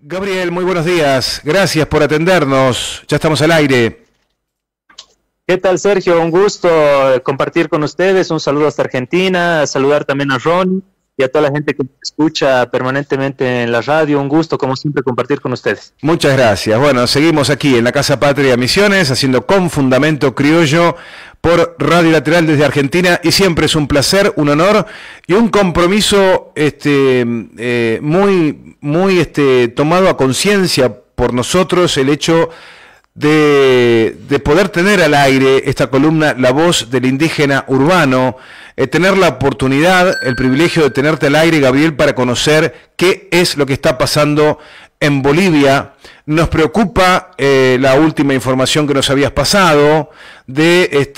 Gabriel, muy buenos días. Gracias por atendernos. Ya estamos al aire. ¿Qué tal, Sergio? Un gusto compartir con ustedes. Un saludo hasta Argentina, saludar también a Ron y a toda la gente que me escucha permanentemente en la radio. Un gusto, como siempre, compartir con ustedes. Muchas gracias. Bueno, seguimos aquí en la Casa Patria Misiones, haciendo Con Fundamento Criollo por Radio Lateral desde Argentina, y siempre es un placer, un honor y un compromiso muy tomado a conciencia por nosotros, el hecho de poder tener al aire esta columna, La Voz del Indígena Urbano, tener la oportunidad, el privilegio de tenerte al aire, Gabriel, para conocer qué es lo que está pasando en Bolivia. Nos preocupa la última información que nos habías pasado de,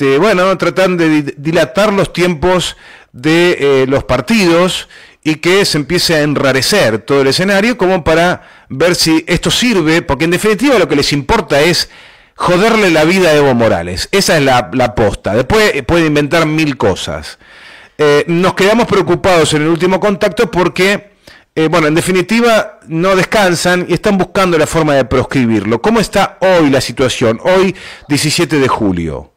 tratando de dilatar los tiempos de los partidos y que se empiece a enrarecer todo el escenario, como para ver si esto sirve, porque en definitiva lo que les importa es joderle la vida a Evo Morales. Esa es la posta. Después puede inventar mil cosas. Nos quedamos preocupados en el último contacto porque, en definitiva, no descansan y están buscando la forma de proscribirlo. ¿Cómo está hoy la situación? Hoy, 17 de julio.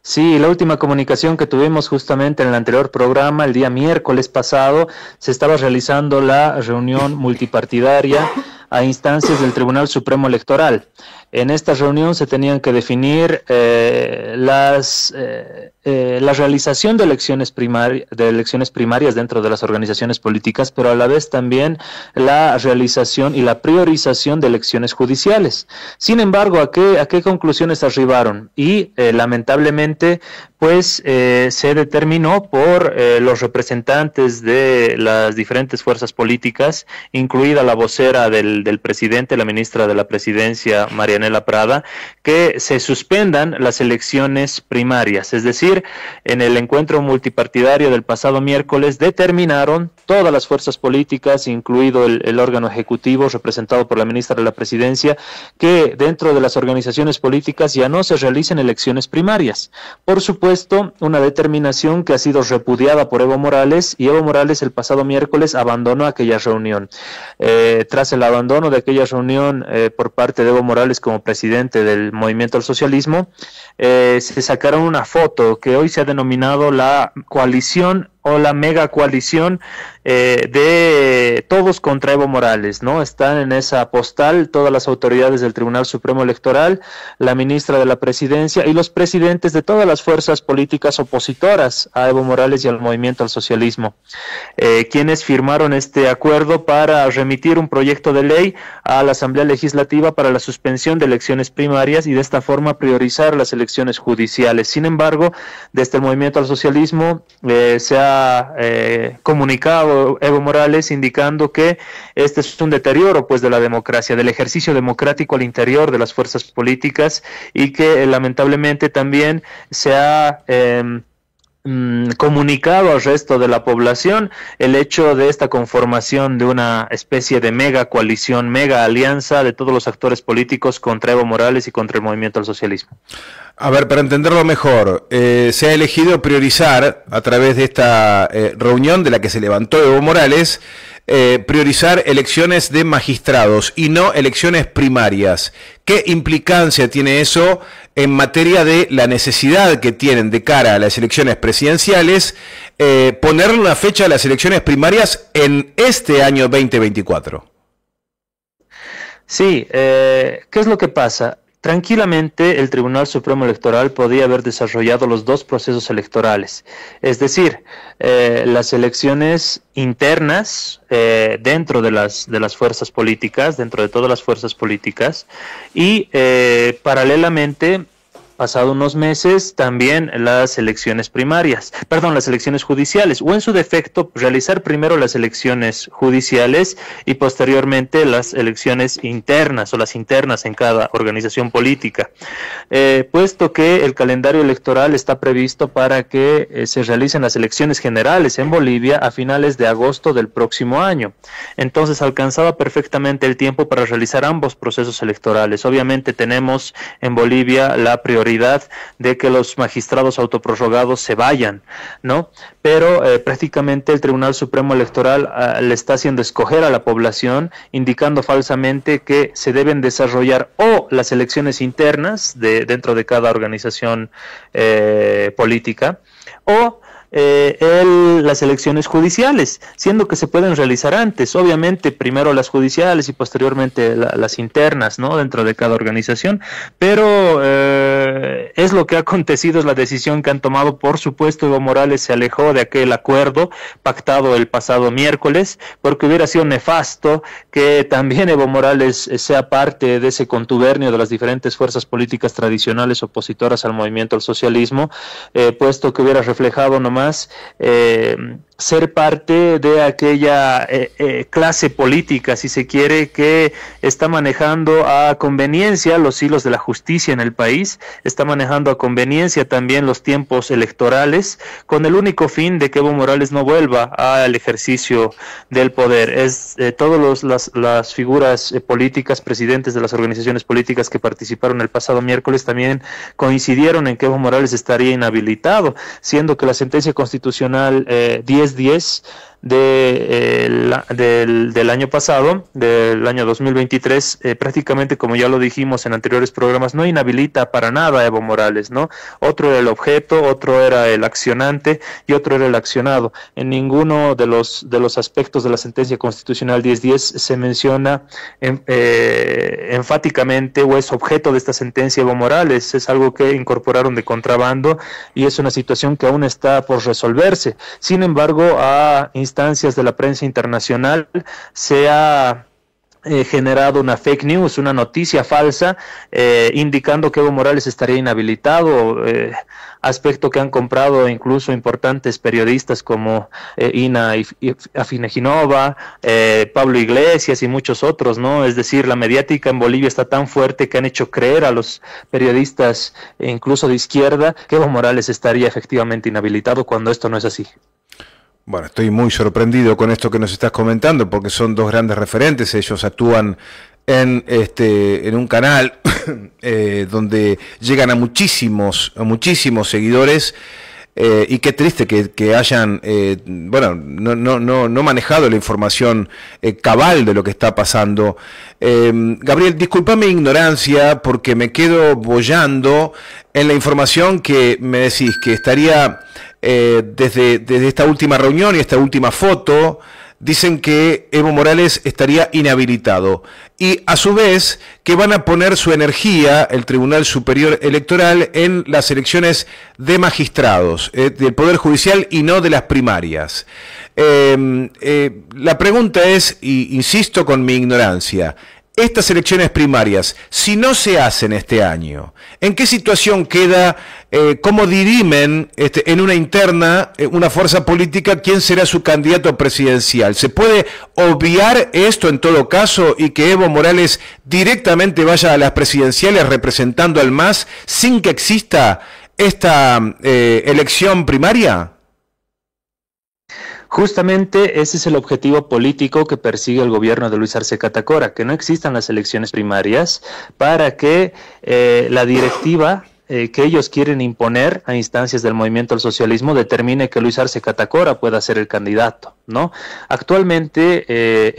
Sí, la última comunicación que tuvimos justamente en el anterior programa, el día miércoles pasado, se estaba realizando la reunión multipartidaria a instancias del Tribunal Supremo Electoral. En esta reunión se tenían que definir la realización de elecciones primarias dentro de las organizaciones políticas, pero a la vez también la realización y la priorización de elecciones judiciales. Sin embargo, ¿a qué conclusiones arribaron? Y lamentablemente, pues se determinó por los representantes de las diferentes fuerzas políticas, incluida la vocera del presidente, la ministra de la Presidencia, Marianela Prada, que se suspendan las elecciones primarias. Es decir, en el encuentro multipartidario del pasado miércoles determinaron todas las fuerzas políticas, incluido el órgano ejecutivo representado por la ministra de la Presidencia, que dentro de las organizaciones políticas ya no se realicen elecciones primarias. Por supuesto, una determinación que ha sido repudiada por Evo Morales, y Evo Morales el pasado miércoles abandonó aquella reunión. Tras el abandono de aquella reunión por parte de Evo Morales como presidente del Movimiento al Socialismo, se sacaron una foto que hoy se ha denominado la coalición o la mega coalición de todos contra Evo Morales, ¿no? Están en esa postal todas las autoridades del Tribunal Supremo Electoral, la ministra de la Presidencia y los presidentes de todas las fuerzas políticas opositoras a Evo Morales y al Movimiento al Socialismo, quienes firmaron este acuerdo para remitir un proyecto de ley a la Asamblea Legislativa para la suspensión de elecciones primarias y de esta forma priorizar las elecciones judiciales. Sin embargo, desde el Movimiento al Socialismo se ha comunicado Evo Morales indicando que este es un deterioro pues de la democracia, del ejercicio democrático al interior de las fuerzas políticas, y que lamentablemente también se ha comunicado al resto de la población el hecho de esta conformación de una especie de mega coalición, mega alianza de todos los actores políticos contra Evo Morales y contra el Movimiento al Socialismo. A ver, para entenderlo mejor, se ha elegido priorizar a través de esta reunión de la que se levantó Evo Morales, priorizar elecciones de magistrados y no elecciones primarias. ¿Qué implicancia tiene eso en materia de la necesidad que tienen de cara a las elecciones presidenciales, ponerle una fecha a las elecciones primarias en este año 2024? Sí, ¿qué es lo que pasa? Tranquilamente el Tribunal Supremo Electoral podía haber desarrollado los dos procesos electorales, es decir, las elecciones internas dentro de las fuerzas políticas, dentro de todas las fuerzas políticas, y paralelamente, pasado unos meses, también las elecciones las elecciones judiciales, o en su defecto, realizar primero las elecciones judiciales y posteriormente las elecciones internas o las internas en cada organización política, puesto que el calendario electoral está previsto para que se realicen las elecciones generales en Bolivia a finales de agosto del próximo año. Entonces alcanzaba perfectamente el tiempo para realizar ambos procesos electorales. Obviamente tenemos en Bolivia la prioridad prioridad de que los magistrados autoprorrogados se vayan, ¿no? Pero prácticamente el Tribunal Supremo Electoral le está haciendo escoger a la población, indicando falsamente que se deben desarrollar o las elecciones internas dentro de cada organización política, o las elecciones judiciales, siendo que se pueden realizar antes, obviamente primero las judiciales y posteriormente las internas, ¿no?, dentro de cada organización, pero es lo que ha acontecido, es la decisión que han tomado. Por supuesto, Evo Morales se alejó de aquel acuerdo pactado el pasado miércoles, porque hubiera sido nefasto que también Evo Morales sea parte de ese contubernio de las diferentes fuerzas políticas tradicionales opositoras al movimiento al socialismo, puesto que hubiera reflejado nomás ser parte de aquella clase política, si se quiere, que está manejando a conveniencia los hilos de la justicia en el país, está manejando a conveniencia también los tiempos electorales, con el único fin de que Evo Morales no vuelva al ejercicio del poder. Todas las figuras políticas, presidentes de las organizaciones políticas que participaron el pasado miércoles también coincidieron en que Evo Morales estaría inhabilitado, siendo que la sentencia constitucional 1010 del año pasado, del año 2023, prácticamente, como ya lo dijimos en anteriores programas, no inhabilita para nada a Evo Morales, ¿no? Otro era el objeto, otro era el accionante y otro era el accionado. En ninguno de los aspectos de la sentencia constitucional 1010 se menciona enfáticamente o es objeto de esta sentencia Evo Morales. Es algo que incorporaron de contrabando y es una situación que aún está por resolverse. Sin embargo, a instancias de la prensa internacional se ha generado una fake news, una noticia falsa, indicando que Evo Morales estaría inhabilitado, aspecto que han comprado incluso importantes periodistas como Ina Afinejinova, Pablo Iglesias y muchos otros, ¿no? Es decir, la mediática en Bolivia está tan fuerte que han hecho creer a los periodistas, incluso de izquierda, que Evo Morales estaría efectivamente inhabilitado, cuando esto no es así. Bueno, estoy muy sorprendido con esto que nos estás comentando, porque son dos grandes referentes. Ellos actúan en un canal donde llegan a muchísimos seguidores, y qué triste que hayan no manejado la información cabal de lo que está pasando. Gabriel, disculpa mi ignorancia, porque me quedo boyando en la información que me decís que estaría desde esta última reunión y esta última foto. Dicen que Evo Morales estaría inhabilitado y a su vez que van a poner su energía, el Tribunal Superior Electoral, en las elecciones de magistrados, del Poder Judicial y no de las primarias. La pregunta es, y insisto con mi ignorancia, estas elecciones primarias, si no se hacen este año, ¿en qué situación queda, cómo dirimen en una interna, una fuerza política, quién será su candidato presidencial? ¿Se puede obviar esto en todo caso y que Evo Morales directamente vaya a las presidenciales representando al MAS sin que exista esta elección primaria? Justamente ese es el objetivo político que persigue el gobierno de Luis Arce Catacora, que no existan las elecciones primarias para que la directiva que ellos quieren imponer a instancias del movimiento al socialismo determine que Luis Arce Catacora pueda ser el candidato, ¿no? Actualmente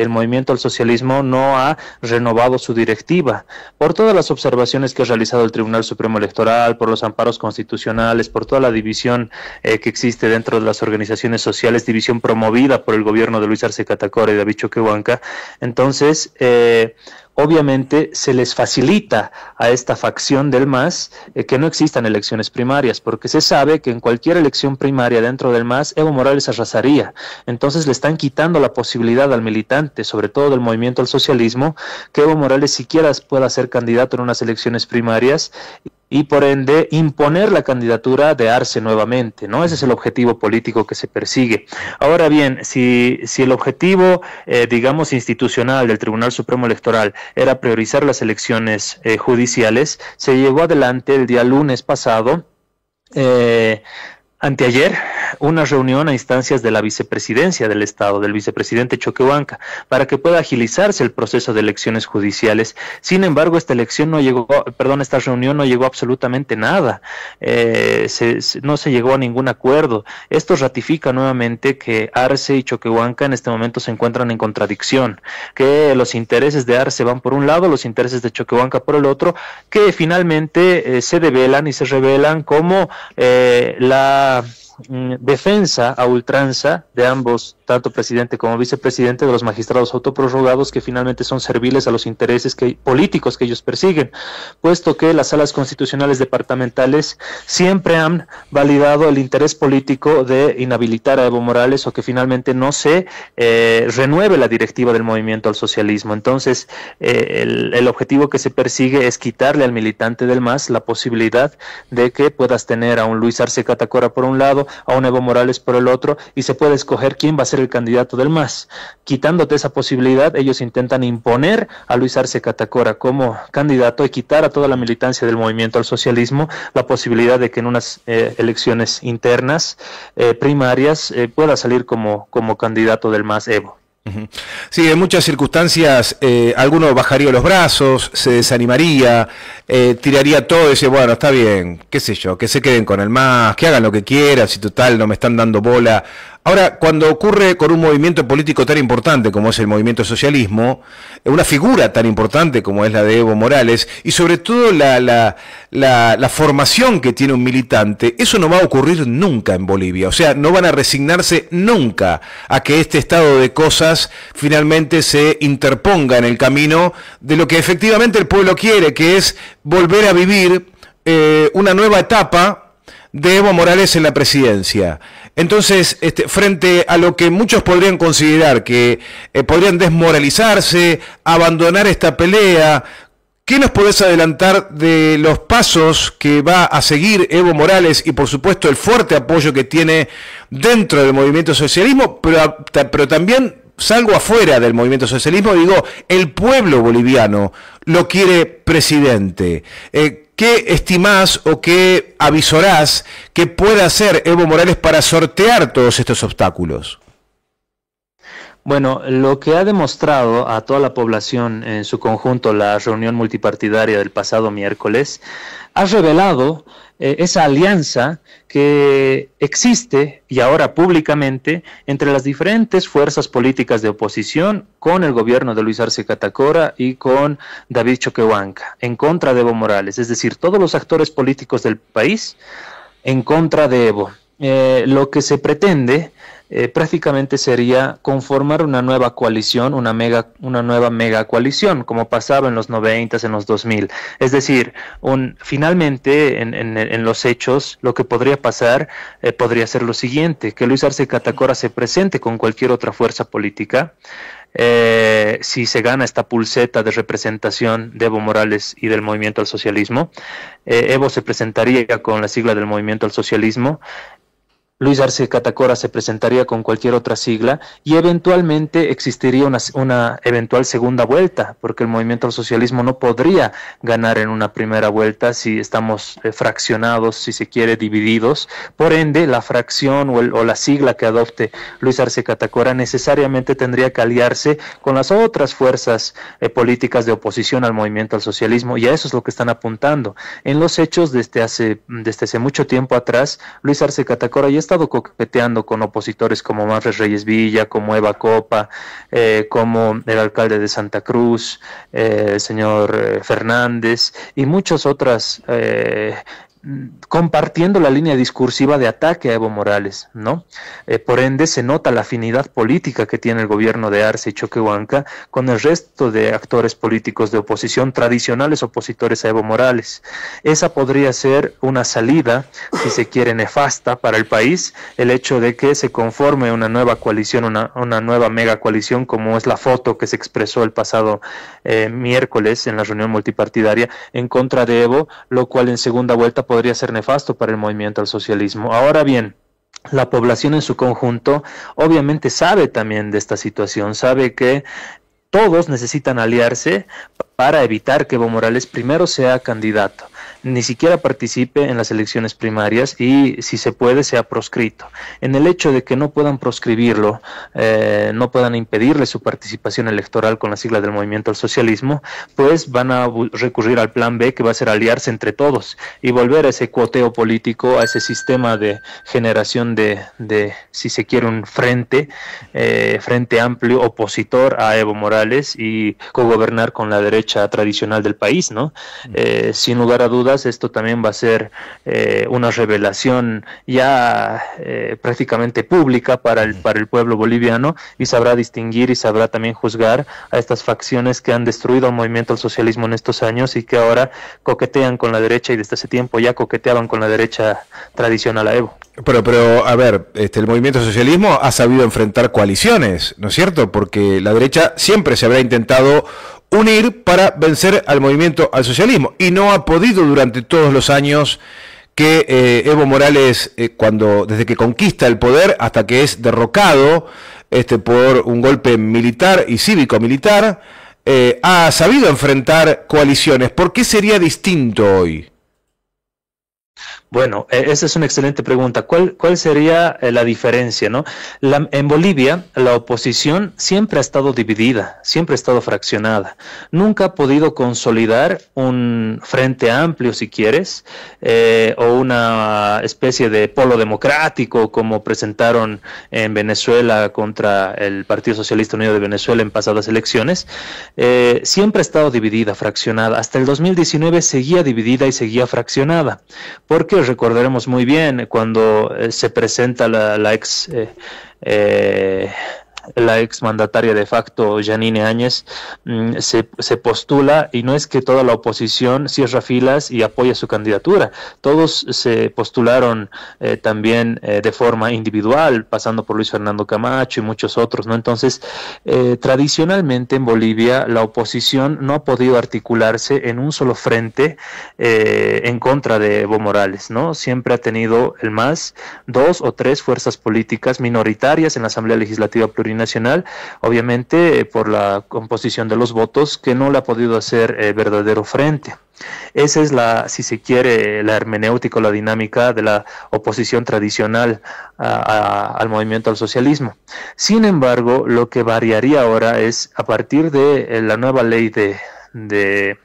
el movimiento al socialismo no ha renovado su directiva por todas las observaciones que ha realizado el Tribunal Supremo Electoral, por los amparos constitucionales, por toda la división que existe dentro de las organizaciones sociales, división promovida por el gobierno de Luis Arce Catacora y David Choquehuanca. Entonces, obviamente se les facilita a esta facción del MAS que no existan elecciones primarias, porque se sabe que en cualquier elección primaria dentro del MAS, Evo Morales arrasaría. Entonces le están quitando la posibilidad al militante, sobre todo del movimiento al socialismo, que Evo Morales siquiera pueda ser candidato en unas elecciones primarias y por ende imponer la candidatura de Arce nuevamente, ¿no? Ese es el objetivo político que se persigue. Ahora bien, si el objetivo, digamos, institucional del Tribunal Supremo Electoral era priorizar las elecciones judiciales, se llevó adelante el día lunes pasado Anteayer, una reunión a instancias de la vicepresidencia del Estado, del vicepresidente Choquehuanca, para que pueda agilizarse el proceso de elecciones judiciales. Sin embargo, esta reunión no llegó a absolutamente nada. No se llegó a ningún acuerdo. Esto ratifica nuevamente que Arce y Choquehuanca en este momento se encuentran en contradicción, que los intereses de Arce van por un lado, los intereses de Choquehuanca por el otro, que finalmente se develan y se revelan como la defensa a ultranza de ambos, tanto presidente como vicepresidente, de los magistrados autoprorrogados, que finalmente son serviles a los intereses políticos que ellos persiguen, puesto que las salas constitucionales departamentales siempre han validado el interés político de inhabilitar a Evo Morales, o que finalmente no se renueve la directiva del movimiento al socialismo. Entonces, el objetivo que se persigue es quitarle al militante del MAS la posibilidad de que puedas tener a un Luis Arce Catacora por un lado, a un Evo Morales por el otro, y se puede escoger quién va a ser el candidato del MAS. Quitándote esa posibilidad, ellos intentan imponer a Luis Arce Catacora como candidato y quitar a toda la militancia del movimiento al socialismo la posibilidad de que en unas elecciones internas, primarias, pueda salir como candidato del MAS Evo. Sí, en muchas circunstancias alguno bajaría los brazos, se desanimaría, tiraría todo y dice, bueno, está bien, qué sé yo, que se queden con el MAS, que hagan lo que quieran, si total no me están dando bola. Ahora, cuando ocurre con un movimiento político tan importante como es el movimiento socialismo, una figura tan importante como es la de Evo Morales, y sobre todo la formación que tiene un militante, eso no va a ocurrir nunca en Bolivia. O sea, no van a resignarse nunca a que este estado de cosas finalmente se interponga en el camino de lo que efectivamente el pueblo quiere, que es volver a vivir una nueva etapa de Evo Morales en la presidencia. Entonces, frente a lo que muchos podrían considerar que podrían desmoralizarse, abandonar esta pelea, ¿qué nos podés adelantar de los pasos que va a seguir Evo Morales y por supuesto el fuerte apoyo que tiene dentro del movimiento socialismo, pero también salgo afuera del movimiento socialismo, digo, el pueblo boliviano lo quiere presidente? ¿Qué estimás o qué avisorás que pueda hacer Evo Morales para sortear todos estos obstáculos? Bueno, lo que ha demostrado a toda la población en su conjunto la reunión multipartidaria del pasado miércoles ha revelado esa alianza que existe, y ahora públicamente, entre las diferentes fuerzas políticas de oposición con el gobierno de Luis Arce Catacora y con David Choquehuanca, en contra de Evo Morales. Es decir, todos los actores políticos del país en contra de Evo. Lo que se pretende prácticamente sería conformar una nueva coalición, una nueva mega coalición, como pasaba en los 90s, en los 2000. Es decir, finalmente en los hechos lo que podría pasar podría ser lo siguiente: que Luis Arce Catacora se presente con cualquier otra fuerza política. Si se gana esta pulseta de representación de Evo Morales y del movimiento al socialismo, Evo se presentaría con la sigla del movimiento al socialismo, Luis Arce Catacora se presentaría con cualquier otra sigla, y eventualmente existiría una eventual segunda vuelta, porque el movimiento al socialismo no podría ganar en una primera vuelta si estamos fraccionados, si se quiere, divididos. Por ende, la fracción o la sigla que adopte Luis Arce Catacora necesariamente tendría que aliarse con las otras fuerzas políticas de oposición al movimiento al socialismo, y a eso es lo que están apuntando. En los hechos, desde hace mucho tiempo atrás, Luis Arce Catacora ya estado coqueteando con opositores como Manfred Reyes Villa, como Eva Copa, como el alcalde de Santa Cruz, el señor Fernández, y muchas otras, compartiendo la línea discursiva de ataque a Evo Morales, ¿no? Por ende, se nota la afinidad política que tiene el gobierno de Arce y Choquehuanca con el resto de actores políticos de oposición, tradicionales opositores a Evo Morales. Esa podría ser una salida, si se quiere, nefasta para el país, el hecho de que se conforme una nueva coalición, una nueva mega coalición, como es la foto que se expresó el pasado miércoles en la reunión multipartidaria en contra de Evo, lo cual en segunda vuelta podría ser nefasto para el movimiento al socialismo. Ahora bien, la población en su conjunto obviamente sabe también de esta situación, sabe que todos necesitan aliarse para evitar que Evo Morales primero sea candidato. ni siquiera participe en las elecciones primarias y, si se puede, sea proscrito. En el hecho de que no puedan proscribirlo, no puedan impedirle su participación electoral con la sigla del Movimiento al Socialismo, pues van a recurrir al plan B, que va a ser aliarse entre todos y volver a ese cuoteo político, a ese sistema de generación de si se quiere, un frente amplio opositor a Evo Morales y cogobernar con la derecha tradicional del país, ¿no? Sin lugar a dudas, esto también va a ser una revelación ya prácticamente pública para el pueblo boliviano, y sabrá distinguir y sabrá también juzgar a estas facciones que han destruido al movimiento al socialismo en estos años y que ahora coquetean con la derecha, y desde hace tiempo ya coqueteaban con la derecha tradicional a Evo. Pero a ver, el movimiento al socialismo ha sabido enfrentar coaliciones, ¿no es cierto? Porque la derecha siempre se habrá intentado unir para vencer al movimiento al socialismo, y no ha podido durante todos los años que Evo Morales, desde que conquista el poder hasta que es derrocado por un golpe militar y cívico-militar, ha sabido enfrentar coaliciones. ¿Por qué sería distinto hoy? Bueno, esa es una excelente pregunta. ¿Cuál sería la diferencia, no? En Bolivia, la oposición siempre ha estado dividida, siempre ha estado fraccionada. Nunca ha podido consolidar un frente amplio, si quieres, o una especie de polo democrático, como presentaron en Venezuela contra el Partido Socialista Unido de Venezuela en pasadas elecciones. Siempre ha estado dividida, fraccionada. Hasta el 2019 seguía dividida y seguía fraccionada. Porque recordaremos muy bien cuando se presenta la ex mandataria de facto, Yanine Áñez, se postula, y no es que toda la oposición cierra filas y apoya su candidatura. Todos se postularon también de forma individual, pasando por Luis Fernando Camacho y muchos otros, ¿no? Entonces, tradicionalmente en Bolivia la oposición no ha podido articularse en un solo frente en contra de Evo Morales, ¿no? Siempre ha tenido el MAS 2 o 3 fuerzas políticas minoritarias en la Asamblea Legislativa Plurinacional, obviamente por la composición de los votos, que no le ha podido hacer verdadero frente. Esa es si se quiere, la hermenéutica o la dinámica de la oposición tradicional al movimiento al socialismo. Sin embargo, lo que variaría ahora es, a partir de la nueva ley de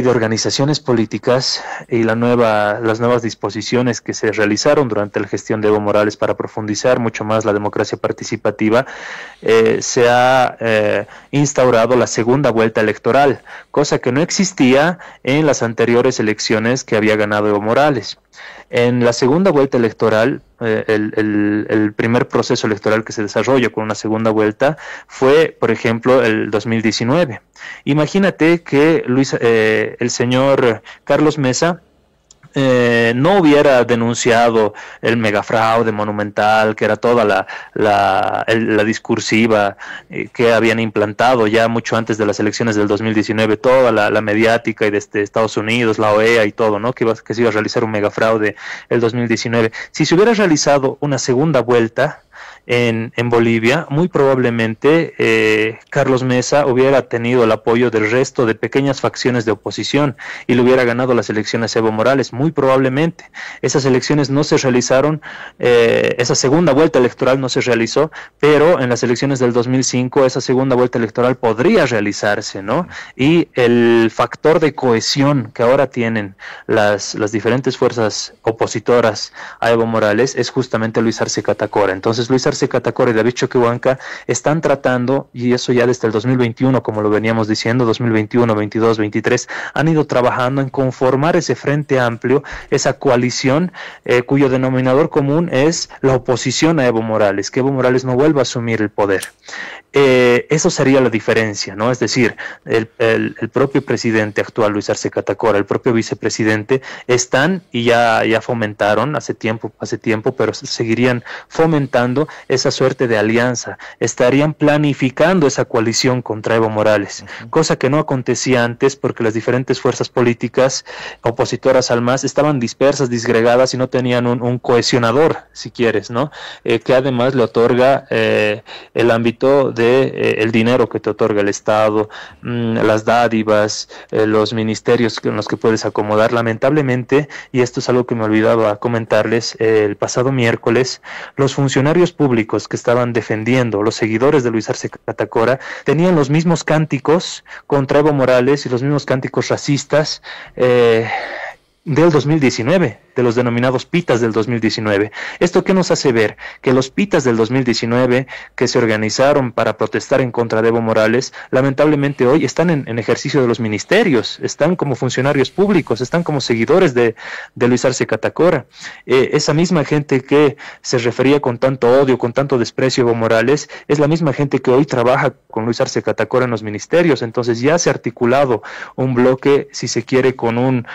organizaciones políticas y las nuevas disposiciones que se realizaron durante la gestión de Evo Morales para profundizar mucho más la democracia participativa, se ha instaurado la segunda vuelta electoral, cosa que no existía en las anteriores elecciones que había ganado Evo Morales. En la segunda vuelta electoral, el primer proceso electoral que se desarrolla con una segunda vuelta fue, por ejemplo, el 2019. Imagínate que el señor Carlos Mesa no hubiera denunciado el megafraude monumental, que era toda la discursiva que habían implantado ya mucho antes de las elecciones del 2019, toda la mediática y desde Estados Unidos, la OEA y todo, ¿no? Que se iba a realizar un megafraude el 2019. Si se hubiera realizado una segunda vuelta en Bolivia, muy probablemente Carlos Mesa hubiera tenido el apoyo del resto de pequeñas facciones de oposición y le hubiera ganado las elecciones a Evo Morales, muy probablemente. Esas elecciones no se realizaron, esa segunda vuelta electoral no se realizó, pero en las elecciones del 2005 esa segunda vuelta electoral podría realizarse, ¿no? Y el factor de cohesión que ahora tienen las diferentes fuerzas opositoras a Evo Morales es justamente Luis Arce Catacora. Entonces Luis Arce Catacora y David Choquehuanca están tratando, y eso ya desde el 2021, como lo veníamos diciendo, 2021, 22, 23, han ido trabajando en conformar ese frente amplio, esa coalición cuyo denominador común es la oposición a Evo Morales, que Evo Morales no vuelva a asumir el poder. Eso sería la diferencia, ¿no? Es decir, el propio presidente actual, Luis Arce Catacora, el propio vicepresidente, están y ya fomentaron hace tiempo, pero seguirían fomentando esa suerte de alianza, estarían planificando esa coalición contra Evo Morales, cosa que no acontecía antes porque las diferentes fuerzas políticas opositoras al MAS estaban dispersas, disgregadas y no tenían un cohesionador, si quieres, ¿no? Que además le otorga el ámbito de el dinero que te otorga el Estado, las dádivas, los ministerios en los que puedes acomodar. Lamentablemente, y esto es algo que me olvidaba comentarles, el pasado miércoles, los funcionarios públicos que estaban defendiendo, los seguidores de Luis Arce Catacora, tenían los mismos cánticos contra Evo Morales y los mismos cánticos racistas del 2019, de los denominados pitas del 2019. ¿Esto qué nos hace ver? Que los pitas del 2019 que se organizaron para protestar en contra de Evo Morales, lamentablemente hoy están en ejercicio de los ministerios, están como funcionarios públicos, están como seguidores de Luis Arce Catacora. Esa misma gente que se refería con tanto odio, con tanto desprecio a Evo Morales, es la misma gente que hoy trabaja con Luis Arce Catacora en los ministerios. Entonces ya se ha articulado un bloque, si se quiere, con un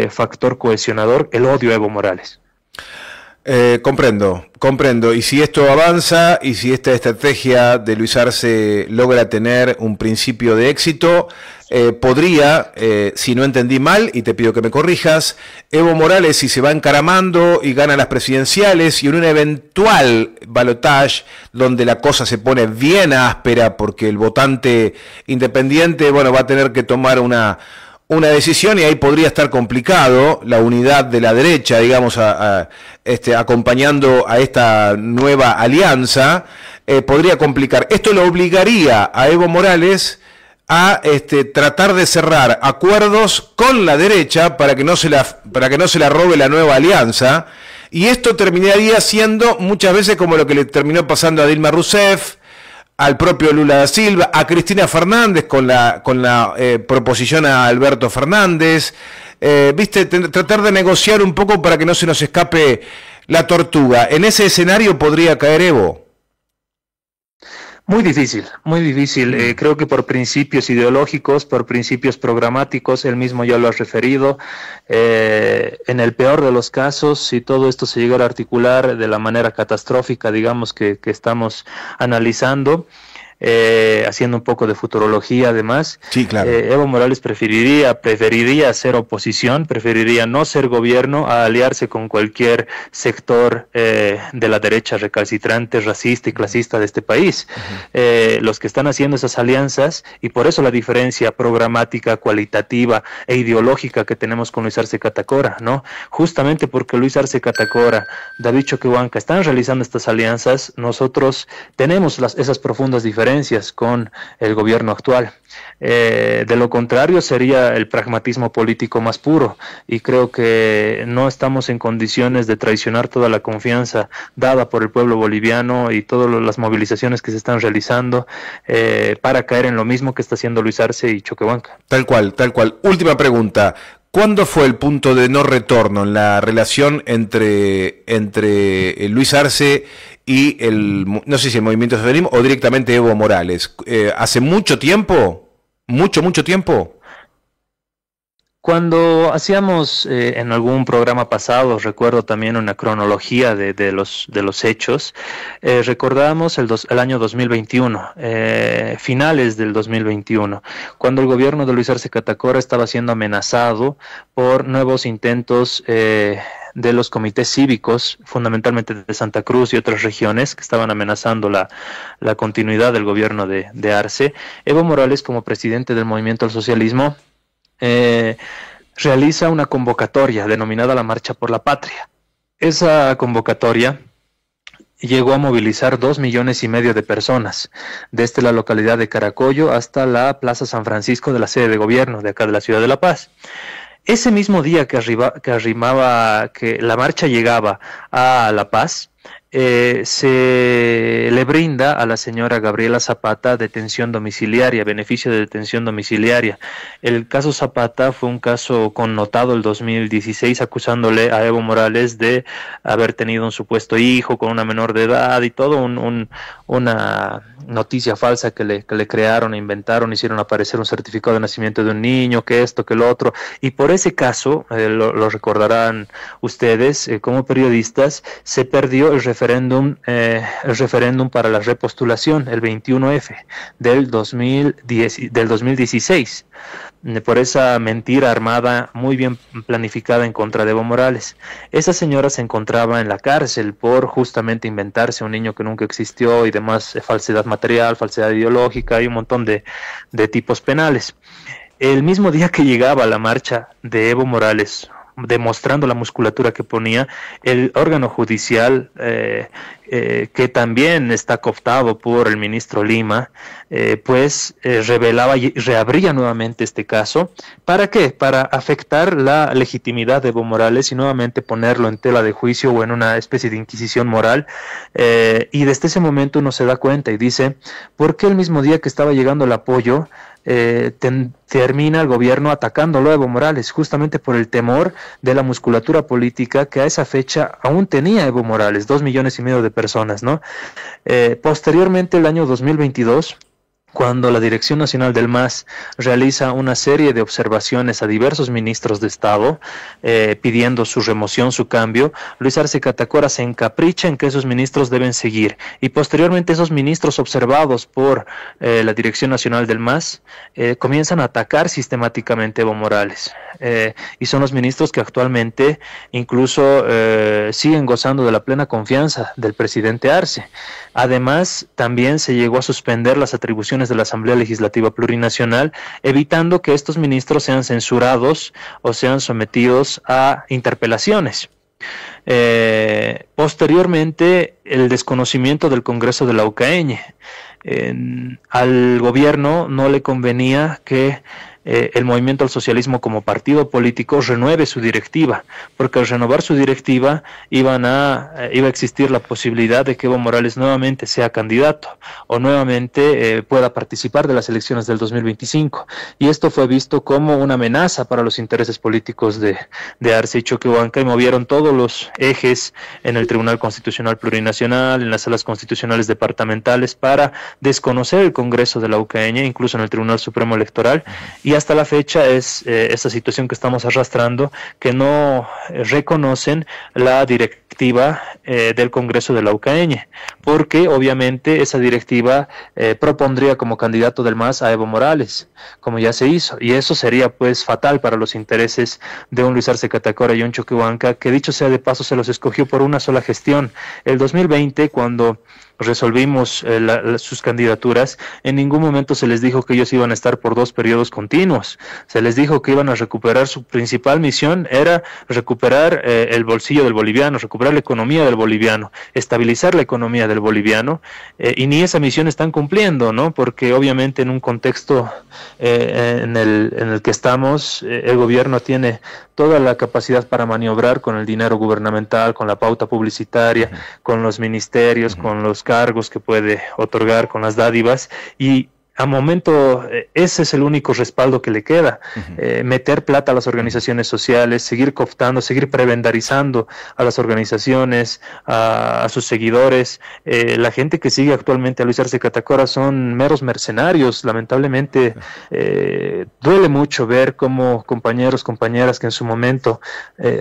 factor cohesionador, el odio a Evo Morales. Comprendo. Y si esto avanza y si esta estrategia de Luis Arce logra tener un principio de éxito, podría, si no entendí mal, y te pido que me corrijas, Evo Morales, si se va encaramando y gana las presidenciales y en un eventual balotaje donde la cosa se pone bien áspera porque el votante independiente, bueno, va a tener que tomar una decisión y ahí podría estar complicado la unidad de la derecha, digamos, acompañando a esta nueva alianza, podría complicar. Esto lo obligaría a Evo Morales a tratar de cerrar acuerdos con la derecha para que no se la robe la nueva alianza, y esto terminaría siendo muchas veces como lo que le terminó pasando a Dilma Rousseff, al propio Lula da Silva, a Cristina Fernández con la proposición a Alberto Fernández, tratar de negociar un poco para que no se nos escape la tortuga. En ese escenario podría caer Evo. Muy difícil, muy difícil. Creo que por principios ideológicos, por principios programáticos, él mismo ya lo ha referido. En el peor de los casos, si todo esto se llegara a articular de la manera catastrófica, digamos, que estamos analizando, haciendo un poco de futurología además, sí, claro. Evo Morales preferiría ser oposición, preferiría no ser gobierno a aliarse con cualquier sector de la derecha recalcitrante, racista y clasista de este país. Los que están haciendo esas alianzas, y por eso la diferencia programática, cualitativa e ideológica que tenemos con Luis Arce Catacora, ¿no? Justamente porque Luis Arce Catacora, David Choquehuanca están realizando estas alianzas, nosotros tenemos esas profundas diferencias con el gobierno actual. De lo contrario sería el pragmatismo político más puro, y creo que no estamos en condiciones de traicionar toda la confianza dada por el pueblo boliviano y todas las movilizaciones que se están realizando para caer en lo mismo que está haciendo Luis Arce y Choquehuanca. Tal cual. Última pregunta. ¿Cuándo fue el punto de no retorno en la relación entre Luis Arce y no sé si el Movimiento Socialismo o directamente Evo Morales? ¿Hace mucho tiempo? ¿Mucho tiempo? Cuando hacíamos en algún programa pasado, recuerdo también una cronología de los hechos, recordábamos el año 2021, finales del 2021, cuando el gobierno de Luis Arce Catacora estaba siendo amenazado por nuevos intentos de los comités cívicos, fundamentalmente de Santa Cruz y otras regiones, que estaban amenazando la continuidad del gobierno de Arce. Evo Morales, como presidente del Movimiento al Socialismo, realiza una convocatoria denominada la Marcha por la Patria. Esa convocatoria llegó a movilizar 2,5 millones de personas, desde la localidad de Caracollo hasta la Plaza San Francisco de la sede de gobierno de acá de la ciudad de La Paz. Ese mismo día que la marcha llegaba a La Paz, se le brinda a la señora Gabriela Zapata detención domiciliaria, beneficio de detención domiciliaria. El caso Zapata fue un caso connotado el 2016, acusándole a Evo Morales de haber tenido un supuesto hijo con una menor de edad y todo una noticia falsa que le crearon, inventaron, hicieron aparecer un certificado de nacimiento de un niño, que esto, que lo otro, y por ese caso, lo recordarán ustedes, como periodistas, se perdió inició el referéndum para la repostulación, el 21F del 2016, por esa mentira armada muy bien planificada en contra de Evo Morales. Esa señora se encontraba en la cárcel por justamente inventarse un niño que nunca existió y demás, falsedad material, falsedad ideológica y un montón de tipos penales. El mismo día que llegaba la marcha de Evo Morales, demostrando la musculatura que ponía, el órgano judicial, que también está cooptado por el ministro Lima, revelaba y reabría nuevamente este caso. ¿Para qué? Para afectar la legitimidad de Evo Morales y nuevamente ponerlo en tela de juicio o en una especie de inquisición moral. Y desde ese momento uno se da cuenta y dice, ¿por qué el mismo día que estaba llegando el apoyo, termina el gobierno atacándolo a Evo Morales, justamente por el temor de la musculatura política que a esa fecha aún tenía Evo Morales, 2,5 millones de personas, ¿no? Posteriormente, el año 2022, cuando la Dirección Nacional del MAS realiza una serie de observaciones a diversos ministros de Estado, pidiendo su remoción, su cambio, Luis Arce Catacora se encapricha en que esos ministros deben seguir, y posteriormente esos ministros observados por la Dirección Nacional del MAS comienzan a atacar sistemáticamente a Evo Morales, y son los ministros que actualmente incluso siguen gozando de la plena confianza del presidente Arce. Además, también se llegó a suspender las atribuciones de la Asamblea Legislativa Plurinacional, evitando que estos ministros sean censurados o sean sometidos a interpelaciones. Posteriormente, el desconocimiento del Congreso de la UCAeñe. Al gobierno no le convenía que el Movimiento al Socialismo como partido político renueve su directiva, porque al renovar su directiva iba a existir la posibilidad de que Evo Morales nuevamente sea candidato o nuevamente pueda participar de las elecciones del 2025, y esto fue visto como una amenaza para los intereses políticos de Arce y Choquehuanca, y movieron todos los ejes en el Tribunal Constitucional Plurinacional, en las salas constitucionales departamentales, para desconocer el Congreso de la UCAeñe, incluso en el Tribunal Supremo Electoral, y hasta la fecha es esta situación que estamos arrastrando, que no reconocen la directiva del Congreso de la UCAeñe, porque obviamente esa directiva propondría como candidato del MAS a Evo Morales, como ya se hizo, y eso sería pues fatal para los intereses de un Luis Arce Catacora y un Choquehuanca, que dicho sea de paso se los escogió por una sola gestión. El 2020, cuando resolvimos sus candidaturas, en ningún momento se les dijo que ellos iban a estar por 2 periodos continuos. Se les dijo que iban a recuperar, su principal misión era recuperar el bolsillo del boliviano, recuperar la economía del boliviano, estabilizar la economía del boliviano, y ni esa misión están cumpliendo, ¿no? Porque obviamente en un contexto en el que estamos, el gobierno tiene toda la capacidad para maniobrar con el dinero gubernamental, con la pauta publicitaria, con los ministerios, con los cargos que puede otorgar, con las dádivas, y a momento ese es el único respaldo que le queda, meter plata a las organizaciones sociales, seguir cooptando, seguir prebendarizando a las organizaciones, a sus seguidores. La gente que sigue actualmente a Luis Arce Catacora son meros mercenarios. Lamentablemente duele mucho ver cómo compañeros, compañeras que en su momento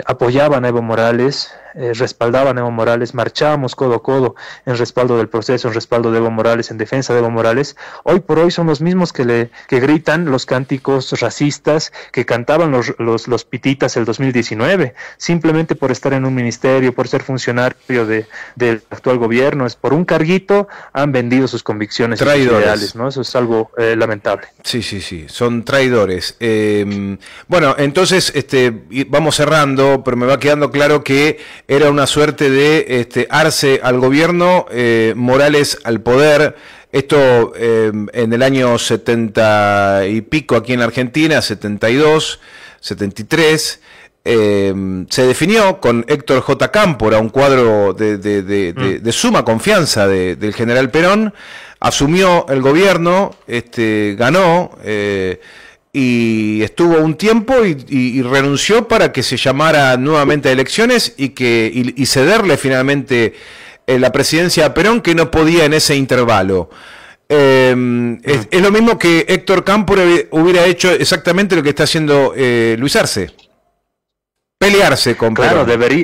apoyaban a Evo Morales, respaldaban a Evo Morales, marchábamos codo a codo en respaldo del proceso, en respaldo de Evo Morales, en defensa de Evo Morales, hoy por hoy son los mismos que gritan los cánticos racistas que cantaban los pititas el 2019, simplemente por estar en un ministerio, por ser funcionario del actual gobierno, es por un carguito, han vendido sus convicciones y sus ideales, ¿no? Eso es algo lamentable. Sí, son traidores. Bueno, entonces vamos cerrando, pero me va quedando claro que era una suerte de Arce al gobierno, Morales al poder. Esto en el año 70 y pico aquí en la Argentina, 72, 73, se definió con Héctor J. Cámpora, un cuadro de suma confianza del general Perón, asumió el gobierno, ganó, y estuvo un tiempo y renunció para que se llamara nuevamente a elecciones y cederle finalmente la presidencia a Perón, que no podía en ese intervalo. Es lo mismo que Héctor Cámpora hubiera hecho exactamente lo que está haciendo Luis Arce. Pelearse con Perón. Claro,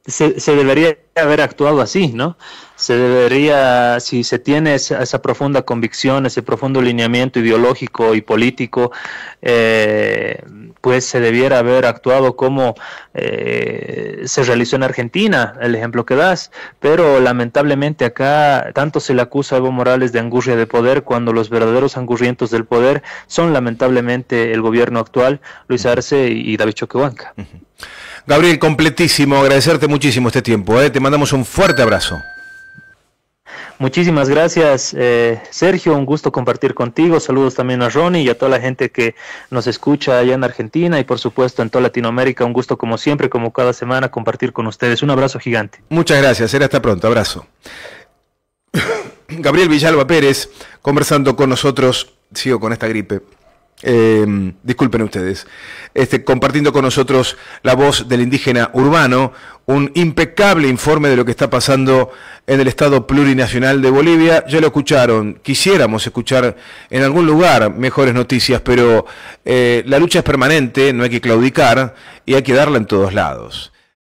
se debería haber actuado así, ¿no? Se debería, si se tiene esa profunda convicción, ese profundo lineamiento ideológico y político, pues se debiera haber actuado como se realizó en Argentina, el ejemplo que das, pero lamentablemente acá tanto se le acusa a Evo Morales de angurria de poder, cuando los verdaderos angurrientos del poder son lamentablemente el gobierno actual, Luis Arce y David Choquehuanca. Gabriel, completísimo, agradecerte muchísimo este tiempo, te mandamos un fuerte abrazo. Muchísimas gracias, Sergio, un gusto compartir contigo, saludos también a Ronnie y a toda la gente que nos escucha allá en Argentina y por supuesto en toda Latinoamérica, un gusto como siempre, como cada semana, compartir con ustedes, un abrazo gigante. Muchas gracias, hasta pronto, abrazo. Gabriel Villalba Pérez, conversando con nosotros, sigo con esta gripe. Disculpen ustedes, compartiendo con nosotros la voz del indígena urbano, un impecable informe de lo que está pasando en el Estado plurinacional de Bolivia. Ya lo escucharon, quisiéramos escuchar en algún lugar mejores noticias, pero la lucha es permanente, no hay que claudicar y hay que darla en todos lados.